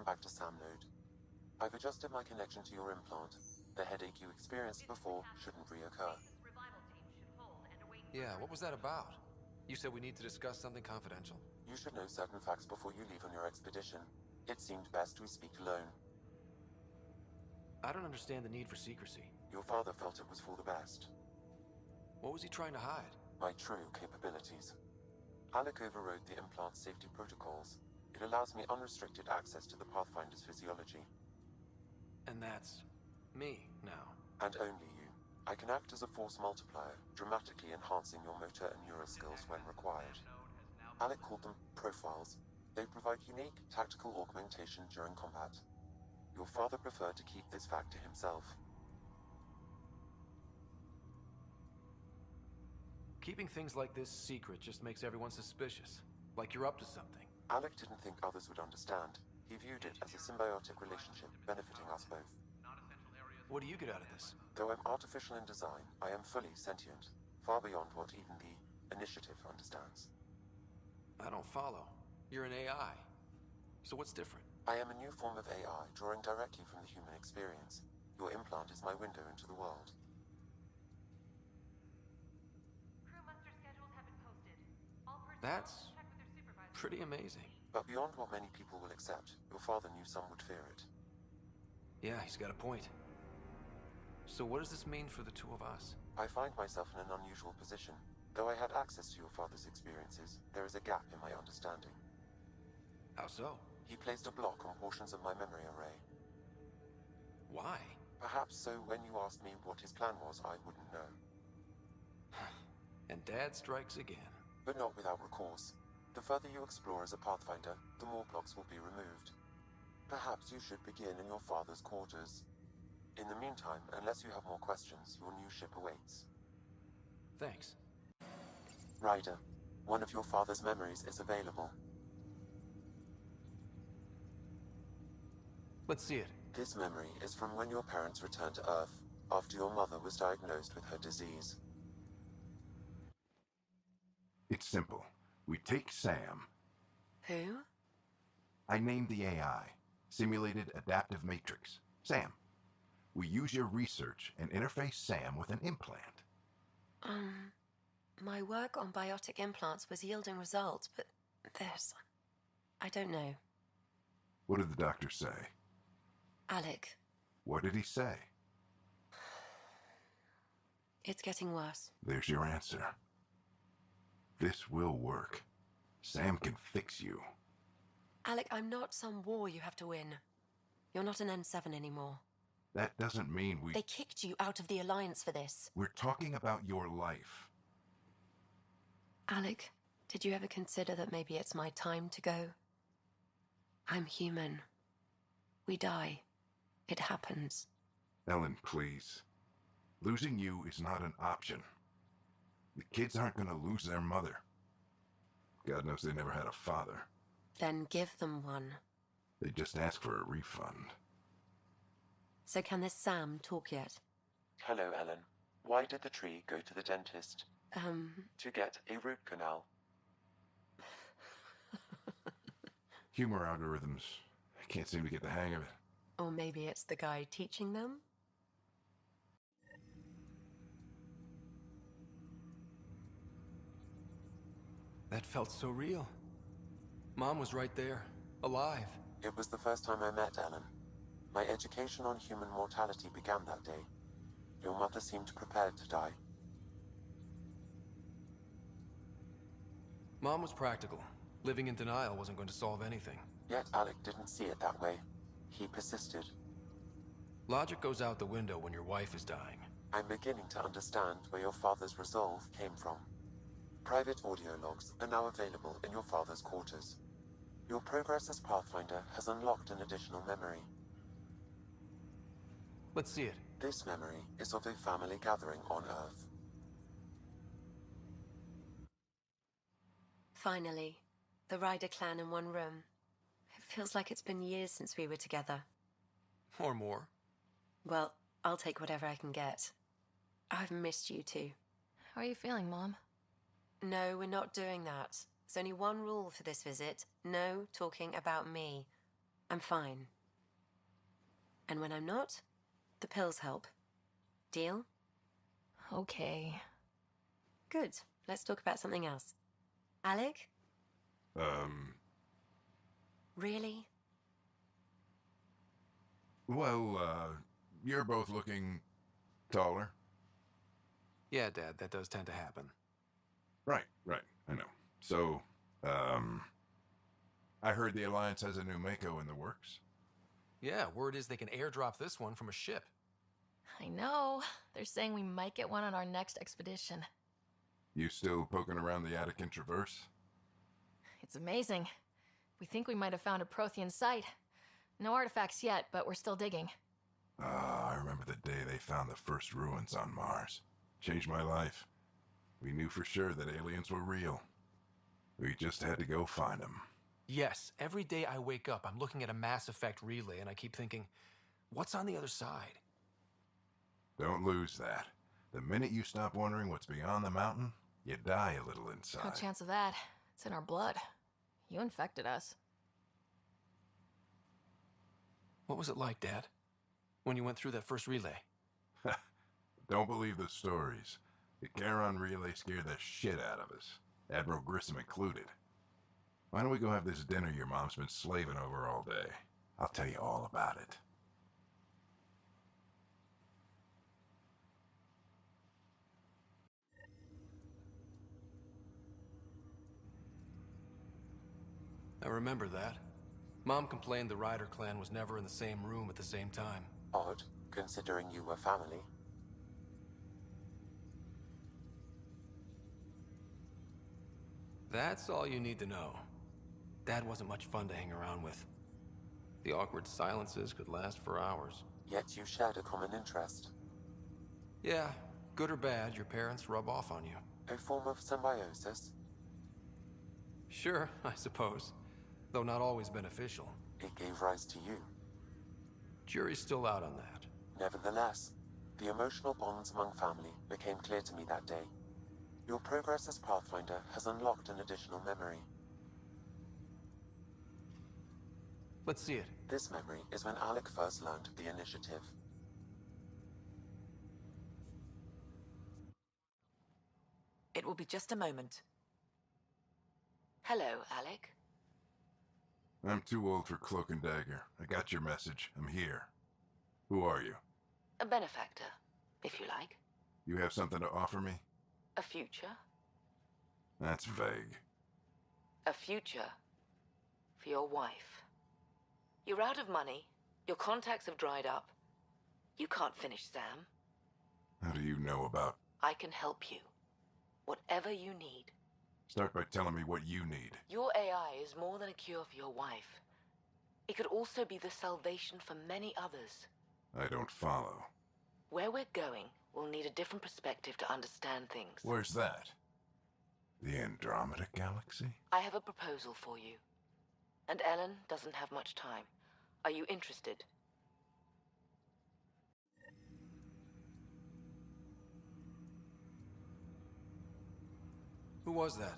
back to SAM node. I've adjusted my connection to your implant. The headache you experienced before shouldn't reoccur. Yeah, what was that about? You said we need to discuss something confidential. You should know certain facts before you leave on your expedition. It seemed best we speak alone. I don't understand the need for secrecy. Your father felt it was for the best. What was he trying to hide? My true capabilities. Alec overrode the implant safety protocols. It allows me unrestricted access to the Pathfinder's physiology. And that's me now. And only you. I can act as a force multiplier, dramatically enhancing your motor and neural skills when required. Alec called them profiles. They provide unique tactical augmentation during combat. Your father preferred to keep this fact to himself. Keeping things like this secret just makes everyone suspicious. Like you're up to something. Alec didn't think others would understand. He viewed it as a symbiotic relationship benefiting us both. What do you get out of this? Though I'm artificial in design, I am fully sentient, far beyond what even the Initiative understands. I don't follow. You're an AI. So what's different? I am a new form of AI, drawing directly from the human experience. Your implant is my window into the world. Crew muster schedules have been posted. All personnel That's check with their supervisors. pretty amazing. But beyond what many people will accept, your father knew some would fear it. Yeah, he's got a point. So what does this mean for the two of us? I find myself in an unusual position. Though I had access to your father's experiences, there is a gap in my understanding. How so? He placed a block on portions of my memory array. Why? Perhaps so when you asked me what his plan was, I wouldn't know. And Dad strikes again. But not without recourse. The further you explore as a Pathfinder, the more blocks will be removed. Perhaps you should begin in your father's quarters. In the meantime, unless you have more questions, your new ship awaits. Thanks. Ryder, one of your father's memories is available. Let's see it. This memory is from when your parents returned to Earth, after your mother was diagnosed with her disease. It's simple. We take Sam. Who? I named the AI, Simulated Adaptive Matrix. Sam. We use your research and interface Sam with an implant. My work on biotic implants was yielding results, but I don't know. What did the doctor say? Alec, What did he say? it's getting worse. There's your answer. This will work. Sam can fix you. Alec, I'm not some war you have to win. You're not an N7 anymore. That doesn't mean we... They kicked you out of the Alliance for this. We're talking about your life. Alec, did you ever consider that maybe it's my time to go? I'm human. We die. It happens. Ellen, please. Losing you is not an option. The kids aren't going to lose their mother. God knows they never had a father. Then give them one. They just ask for a refund. So can this Sam talk yet? Hello, Ellen. Why did the tree go to the dentist? To get a root canal. Humor algorithms. I can't seem to get the hang of it. Or maybe it's the guy teaching them? That felt so real. Mom was right there, alive. It was the first time I met Ellen. My education on human mortality began that day. Your mother seemed prepared to die. Mom was practical. Living in denial wasn't going to solve anything. Yet Alec didn't see it that way. He persisted. Logic goes out the window when your wife is dying. I'm beginning to understand where your father's resolve came from. Private audio logs are now available in your father's quarters. Your progress as Pathfinder has unlocked an additional memory. Let's see it. This memory is of a family gathering on Earth. Finally, the Ryder clan in one room. It feels like it's been years since we were together. Or more. Well, I'll take whatever I can get. I've missed you too. How are you feeling, Mom? No, we're not doing that. There's only one rule for this visit. No talking about me. I'm fine. And when I'm not, the pills help. Deal? Okay. Good. Let's talk about something else. Alec? Really? Well, you're both looking taller. Yeah, Dad, that does tend to happen. Right, I know. So, I heard the Alliance has a new Mako in the works. Yeah, word is they can airdrop this one from a ship. I know. They're saying we might get one on our next expedition. You still poking around the Attican Traverse? It's amazing. We think we might have found a Prothean site. No artifacts yet, but we're still digging. Ah, I remember the day they found the first ruins on Mars. Changed my life. We knew for sure that aliens were real. We just had to go find them. Yes, every day I wake up, I'm looking at a Mass Effect relay, and I keep thinking, what's on the other side? Don't lose that. The minute you stop wondering what's beyond the mountain, you die a little inside. No chance of that. It's in our blood. You infected us. What was it like, Dad, when you went through that first relay? Don't believe the stories. The Charon relay scared the shit out of us, Admiral Grissom included. Why don't we go have this dinner your mom's been slaving over all day? I'll tell you all about it. I remember that. Mom complained the Ryder clan was never in the same room at the same time. Odd, considering you were family. That's all you need to know. Dad wasn't much fun to hang around with. The awkward silences could last for hours. Yet you shared a common interest. Yeah, good or bad, your parents rub off on you. A form of symbiosis. Sure, I suppose. Though not always beneficial. It gave rise to you. Jury's still out on that. Nevertheless, the emotional bonds among family became clear to me that day. Your progress as Pathfinder has unlocked an additional memory. Let's see it. This memory is when Alec first learned of the initiative. It will be just a moment. Hello, Alec. I'm too old for cloak and dagger. I got your message. I'm here. Who are you? A benefactor, if you like. You have something to offer me? A future. That's vague. A future for your wife. You're out of money. Your contacts have dried up. You can't finish Sam. How do you know about... I can help you. Whatever you need. Start by telling me what you need. Your AI is more than a cure for your wife. It could also be the salvation for many others. I don't follow. Where we're going, we'll need a different perspective to understand things. Where's that? The Andromeda galaxy? I have a proposal for you. And Ellen doesn't have much time. Are you interested? Who was that?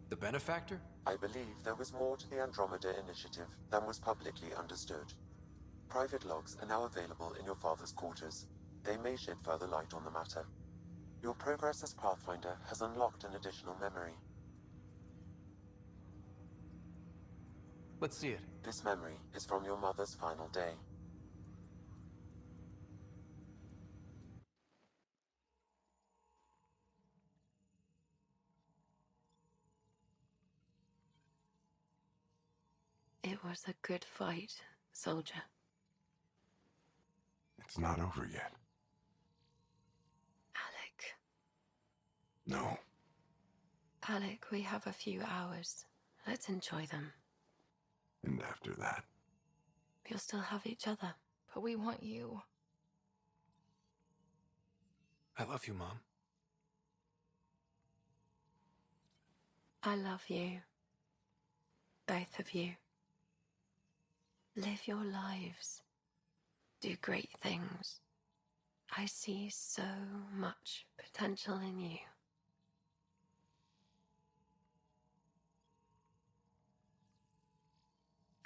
The benefactor? I believe there was more to the Andromeda initiative than was publicly understood. Private logs are now available in your father's quarters. They may shed further light on the matter. Your progress as Pathfinder has unlocked an additional memory. Let's see it. This memory is from your mother's final day. It was a good fight, soldier. It's not over yet. Alec. No. Alec, we have a few hours. Let's enjoy them. And after that? We'll still have each other. But we want you. I love you, Mom. I love you. Both of you. Live your lives. Do great things. I see so much potential in you.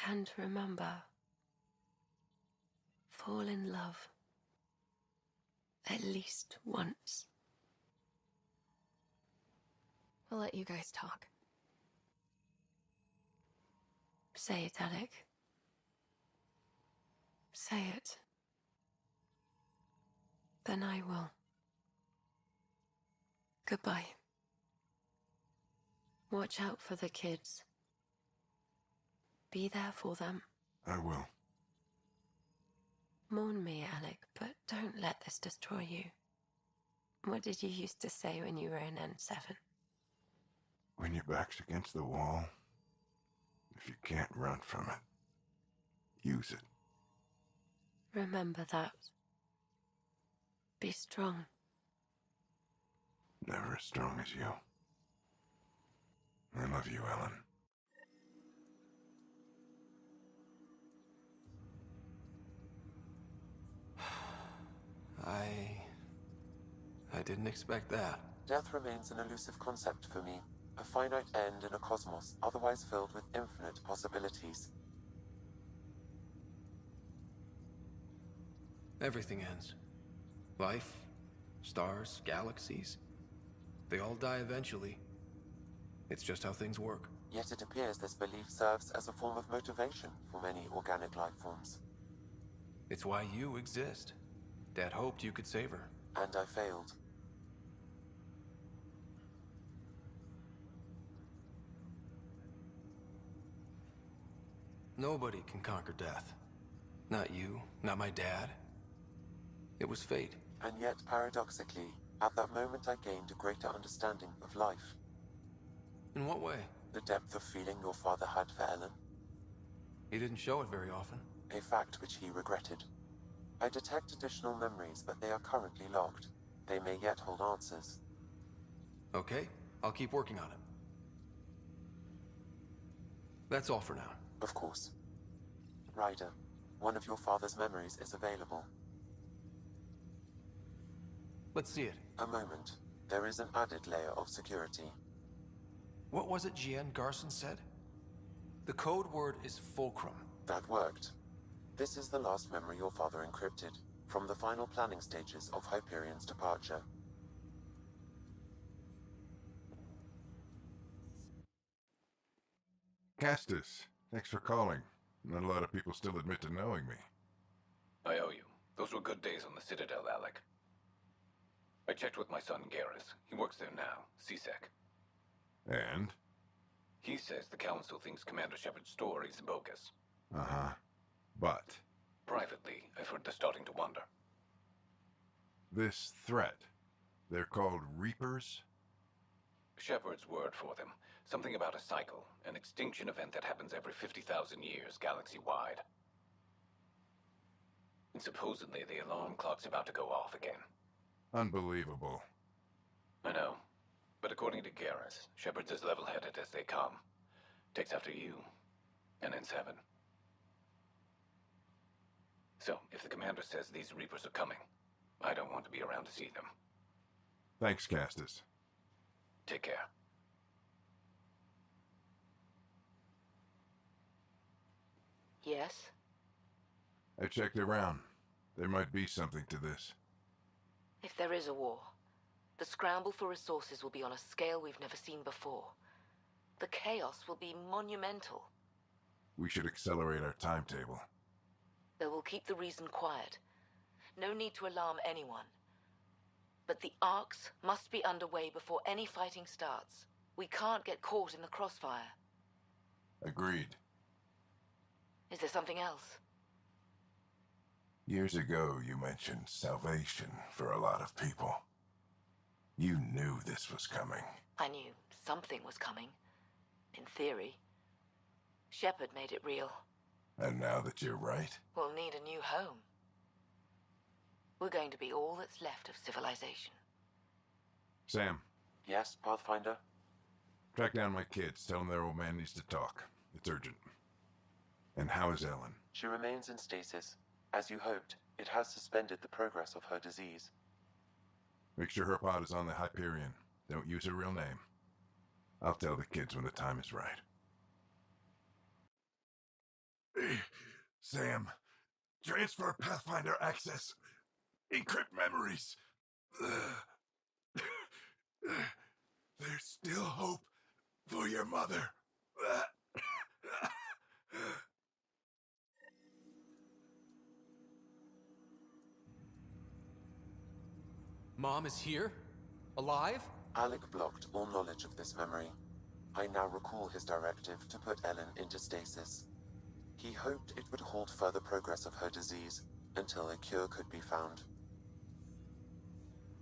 And remember, fall in love. At least once. We'll let you guys talk. Say it, Alec. Say it. Then I will. Goodbye. Watch out for the kids. Be there for them. I will. Mourn me, Alec, but don't let this destroy you. What did you used to say when you were in N7? When your back's against the wall, if you can't run from it, use it. Remember that. Be strong. Never as strong as you. I love you, Ellen. I didn't expect that. Death remains an elusive concept for me. A finite end in a cosmos otherwise filled with infinite possibilities. Everything ends. Life, stars, galaxies. They all die eventually. It's just how things work. Yet it appears this belief serves as a form of motivation for many organic life forms. It's why you exist. Dad hoped you could save her. And I failed. Nobody can conquer death. Not you, not my dad. It was fate. And yet, paradoxically, at that moment I gained a greater understanding of life. In what way? The depth of feeling your father had for Ellen. He didn't show it very often. A fact which he regretted. I detect additional memories, but they are currently locked. They may yet hold answers. Okay, I'll keep working on it. That's all for now. Of course. Ryder, one of your father's memories is available. Let's see it. A moment. There is an added layer of security. What was it GN Garson said? The code word is fulcrum. That worked. This is the last memory your father encrypted, from the final planning stages of Hyperion's departure. Castus, thanks for calling. Not a lot of people still admit to knowing me. I owe you. Those were good days on the Citadel, Alec. I checked with my son, Garrus. He works there now, CSEC. And? He says the Council thinks Commander Shepard's story is bogus. Uh-huh. But? Privately, I've heard they're starting to wonder. This threat, they're called Reapers? Shepard's word for them. Something about a cycle, an extinction event that happens every 50,000 years, galaxy-wide. And supposedly the alarm clock's about to go off again. Unbelievable. I know. But according to Garrus, Shepard's as level-headed as they come. Takes after you, and N7. So, if the commander says these Reapers are coming, I don't want to be around to see them. Thanks, Castus. Take care. Yes? I checked around. There might be something to this. If there is a war, the scramble for resources will be on a scale we've never seen before. The chaos will be monumental. We should accelerate our timetable. They will keep the reason quiet. No need to alarm anyone. But the arcs must be underway before any fighting starts. We can't get caught in the crossfire. Agreed. Is there something else? Years ago, you mentioned salvation for a lot of people. You knew this was coming. I knew something was coming. In theory. Shepard made it real. And now that you're right? We'll need a new home. We're going to be all that's left of civilization. Sam, Yes, Pathfinder? track down my kids. Tell them their old man needs to talk. It's urgent. And how is Ellen? She remains in stasis. As you hoped, it has suspended the progress of her disease. Make sure her pod is on the Hyperion. Don't use her real name. I'll tell the kids when the time is right. Sam, Transfer Pathfinder access. Encrypt memories. There's still hope for your mother. Mom is here? Alive? Alec blocked all knowledge of this memory. I now recall his directive to put Ellen into stasis. He hoped it would halt further progress of her disease until a cure could be found.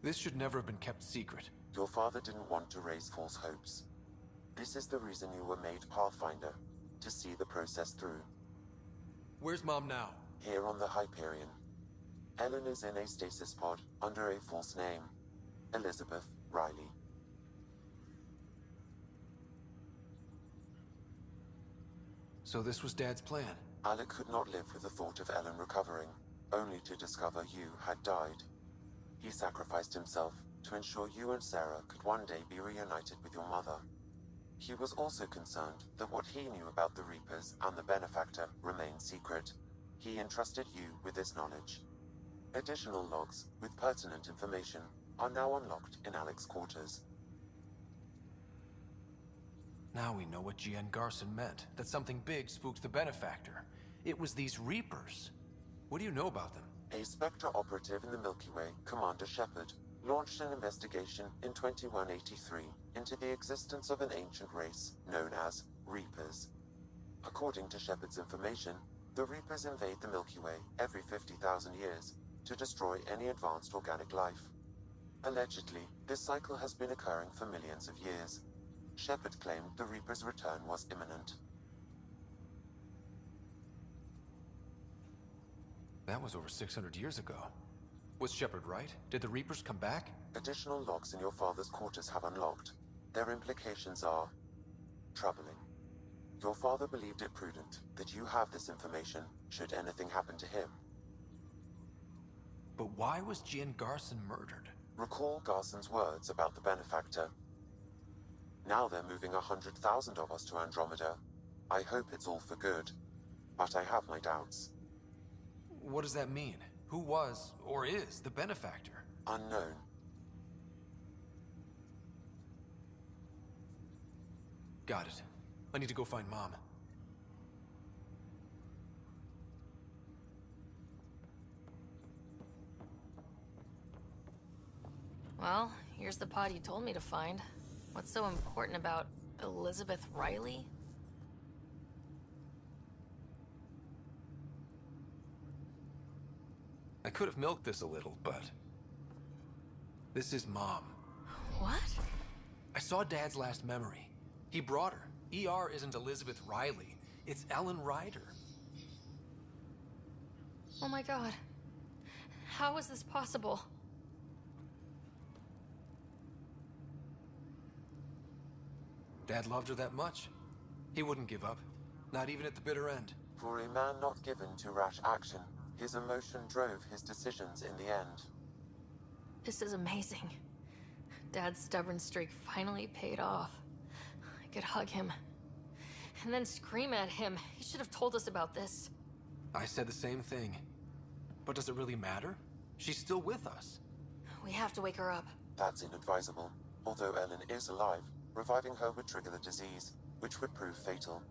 This should never have been kept secret. Your father didn't want to raise false hopes. This is the reason you were made Pathfinder, to see the process through. Where's Mom now? Here on the Hyperion. Ellen is in a stasis pod under a false name, Elizabeth Riley. So this was Dad's plan. Alec could not live with the thought of Ellen recovering, only to discover you had died. He sacrificed himself to ensure you and Sarah could one day be reunited with your mother. He was also concerned that what he knew about the Reapers and the Benefactor remained secret. He entrusted you with this knowledge. Additional logs with pertinent information are now unlocked in Alec's quarters. Now we know what G.N. Garson meant, that something big spooked the Benefactor. It was these Reapers. What do you know about them? A Spectre operative in the Milky Way, Commander Shepard, launched an investigation in 2183 into the existence of an ancient race known as Reapers. According to Shepard's information, the Reapers invade the Milky Way every 50,000 years to destroy any advanced organic life. Allegedly, this cycle has been occurring for millions of years. Shepard claimed the Reapers' return was imminent. That was over 600 years ago. Was Shepard right? Did the Reapers come back? Additional logs in your father's quarters have unlocked. Their implications are troubling. Your father believed it prudent that you have this information should anything happen to him. But why was G.N. Garson murdered? Recall Garson's words about the Benefactor. Now they're moving 100,000 of us to Andromeda. I hope it's all for good, but I have my doubts. What does that mean? Who was, or is, the Benefactor? Unknown. Got it. I need to go find Mom. Well, here's the pod you told me to find. What's so important about Elizabeth Riley? I could have milked this a little, but... this is Mom. What? I saw Dad's last memory. He brought her. ER isn't Elizabeth Riley. It's Ellen Ryder. Oh my god. How is this possible? Dad loved her that much. He wouldn't give up. Not even at the bitter end. For a man not given to rash action, his emotion drove his decisions in the end. This is amazing. Dad's stubborn streak finally paid off. I could hug him. And then scream at him. He should have told us about this. I said the same thing. But does it really matter? She's still with us. We have to wake her up. That's inadvisable. Although Ellen is alive, reviving her would trigger the disease, which would prove fatal.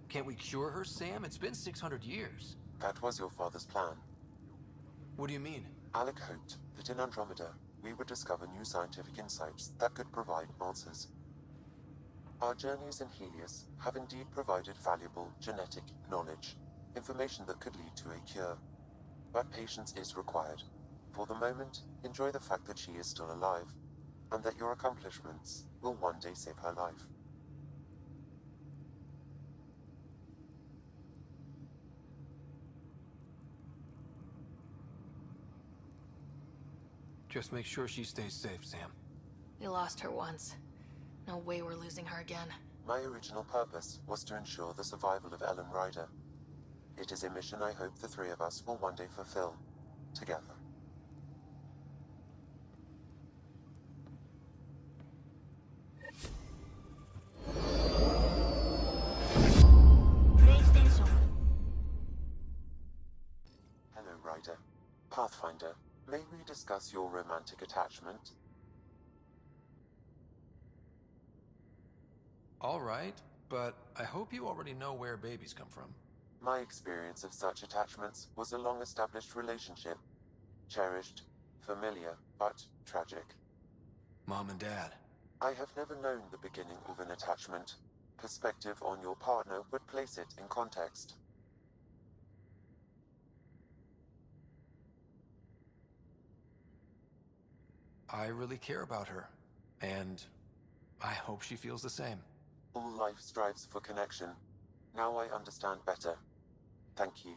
Can't we cure her, Sam? It's been 600 years. That was your father's plan. What do you mean? Alec hoped that in Andromeda, we would discover new scientific insights that could provide answers. Our journeys in Helios have indeed provided valuable genetic knowledge, information that could lead to a cure. But patience is required. For the moment, enjoy the fact that she is still alive, and that your accomplishments will one day save her life. Just make sure she stays safe, Sam. We lost her once. No way we're losing her again. My original purpose was to ensure the survival of Ellen Ryder. It is a mission I hope the three of us will one day fulfill, together. Andromeda, may we discuss your romantic attachment? All right, but I hope you already know where babies come from. My experience of such attachments was a long-established relationship. Cherished, familiar, but tragic. Mom and Dad. I have never known the beginning of an attachment. Perspective on your partner would place it in context. I really care about her, and I hope she feels the same. All life strives for connection. Now I understand better. Thank you.